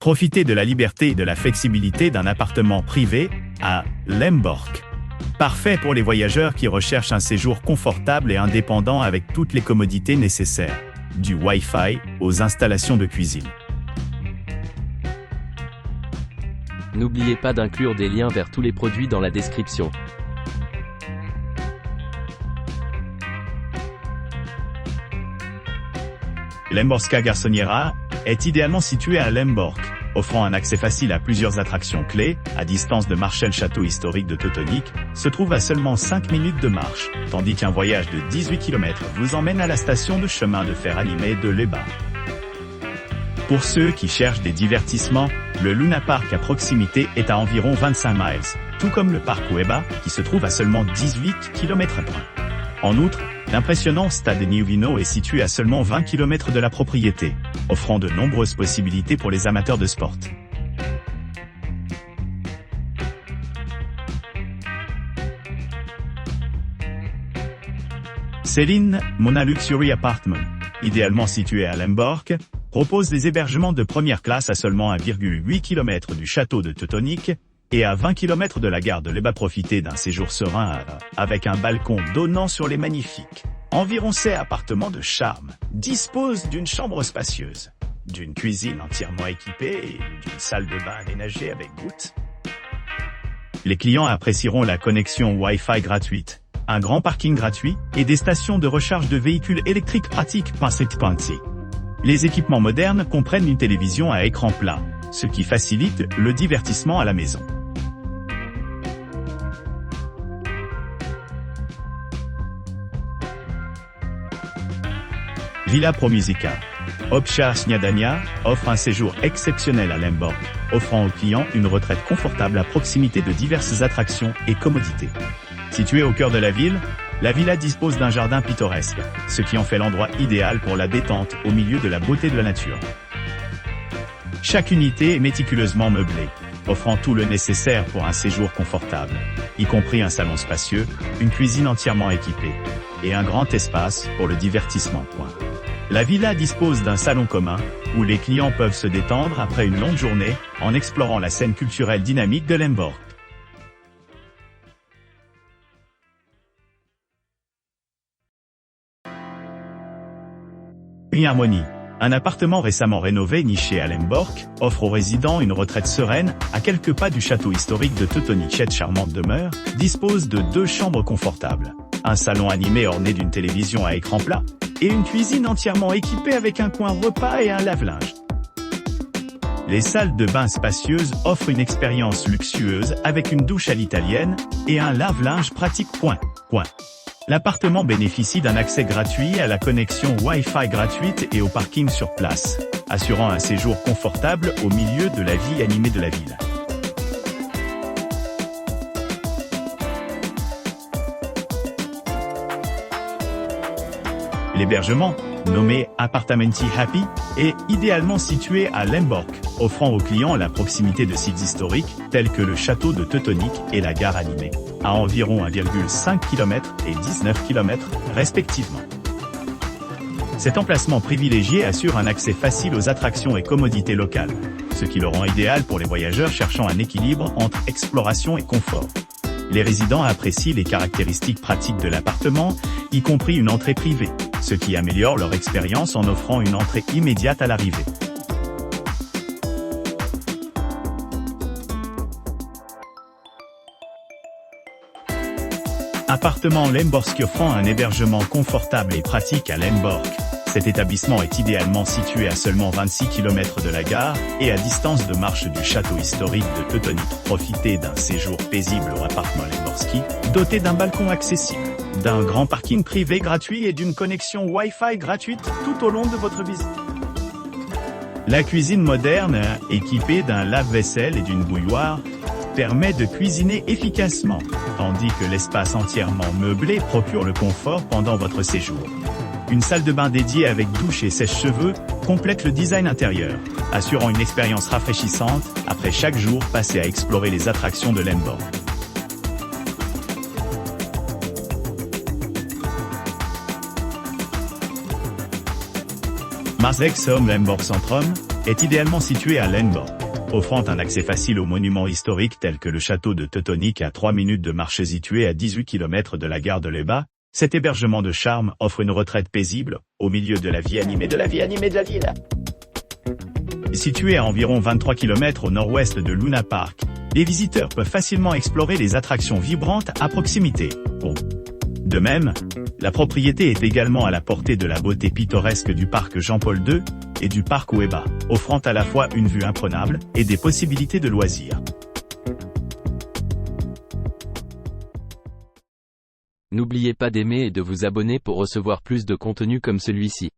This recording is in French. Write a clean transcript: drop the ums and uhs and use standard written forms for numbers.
Profitez de la liberté et de la flexibilité d'un appartement privé à Lemborg. Parfait pour les voyageurs qui recherchent un séjour confortable et indépendant avec toutes les commodités nécessaires, du Wi-Fi aux installations de cuisine. N'oubliez pas d'inclure des liens vers tous les produits dans la description. Lemborska Garçoniera est idéalement situé à Lemborg, offrant un accès facile à plusieurs attractions clés. À distance de Marshall Château historique de Teutonique, se trouve à seulement 5 minutes de marche, tandis qu'un voyage de 18 km vous emmène à la station de chemin de fer animé de Leba. Pour ceux qui cherchent des divertissements, le Luna Park à proximité est à environ 25 miles, tout comme le parc Weba, qui se trouve à seulement 18 km. En outre, l'impressionnant stade Niuvino est situé à seulement 20 km de la propriété, offrant de nombreuses possibilités pour les amateurs de sport. Céline Mona Luxury Apartment, idéalement situé à Lemborg, propose des hébergements de première classe à seulement 1,8 km du château de Teutonique et à 20 km de la gare de Leba. Profitez d'un séjour serein avec un balcon donnant sur les magnifiques environ 7 appartements de charme. Dispose d'une chambre spacieuse, d'une cuisine entièrement équipée et d'une salle de bain aménagée avec gouttes. Les clients apprécieront la connexion Wi-Fi gratuite, un grand parking gratuit et des stations de recharge de véhicules électriques pratiques. Les équipements modernes comprennent une télévision à écran plat, ce qui facilite le divertissement à la maison. Villa Promusica. Obsza Śniadania offre un séjour exceptionnel à Lemborg, offrant aux clients une retraite confortable à proximité de diverses attractions et commodités. Située au cœur de la ville, la villa dispose d'un jardin pittoresque, ce qui en fait l'endroit idéal pour la détente au milieu de la beauté de la nature. Chaque unité est méticuleusement meublée, offrant tout le nécessaire pour un séjour confortable, y compris un salon spacieux, une cuisine entièrement équipée, et un grand espace pour le divertissement. La villa dispose d'un salon commun, où les clients peuvent se détendre après une longue journée, en explorant la scène culturelle dynamique de Lemborg. Harmonie. Un appartement récemment rénové niché à Lemborg, offre aux résidents une retraite sereine, à quelques pas du château historique de Teutonique. Cette charmante demeure dispose de 2 chambres confortables, un salon animé orné d'une télévision à écran plat, et une cuisine entièrement équipée avec un coin repas et un lave-linge. Les salles de bain spacieuses offrent une expérience luxueuse avec une douche à l'italienne et un lave-linge pratique. L'appartement bénéficie d'un accès gratuit à la connexion Wi-Fi gratuite et au parking sur place, assurant un séjour confortable au milieu de la vie animée de la ville. L'hébergement, nommé Appartamenti Happy, est idéalement situé à Lemborg, offrant aux clients la proximité de sites historiques tels que le château de Teutonique et la gare animée, à environ 1,5 km et 19 km, respectivement. Cet emplacement privilégié assure un accès facile aux attractions et commodités locales, ce qui le rend idéal pour les voyageurs cherchant un équilibre entre exploration et confort. Les résidents apprécient les caractéristiques pratiques de l'appartement, y compris une entrée privée, ce qui améliore leur expérience en offrant une entrée immédiate à l'arrivée. Appartement Lemborski offrant un hébergement confortable et pratique à Lemborg. Cet établissement est idéalement situé à seulement 26 km de la gare et à distance de marche du château historique de Teutonique. Profitez d'un séjour paisible au appartement Lemborski, doté d'un balcon accessible, d'un grand parking privé gratuit et d'une connexion Wi-Fi gratuite tout au long de votre visite. La cuisine moderne, équipée d'un lave-vaisselle et d'une bouilloire, permet de cuisiner efficacement, tandis que l'espace entièrement meublé procure le confort pendant votre séjour. Une salle de bain dédiée avec douche et sèche-cheveux complète le design intérieur, assurant une expérience rafraîchissante après chaque jour passé à explorer les attractions de Lemborg. Marzegsom Lemborg Centrum, est idéalement situé à Lenborg, offrant un accès facile aux monuments historiques tels que le château de Teutonique à 3 minutes de marche situé à 18 km de la gare de Leba. Cet hébergement de charme offre une retraite paisible, au milieu de la vie animée de la ville. Situé à environ 23 km au nord-ouest de Luna Park, les visiteurs peuvent facilement explorer les attractions vibrantes à proximité. De même, la propriété est également à la portée de la beauté pittoresque du parc Jean-Paul II et du parc Weba, offrant à la fois une vue imprenable et des possibilités de loisirs. N'oubliez pas d'aimer et de vous abonner pour recevoir plus de contenu comme celui-ci.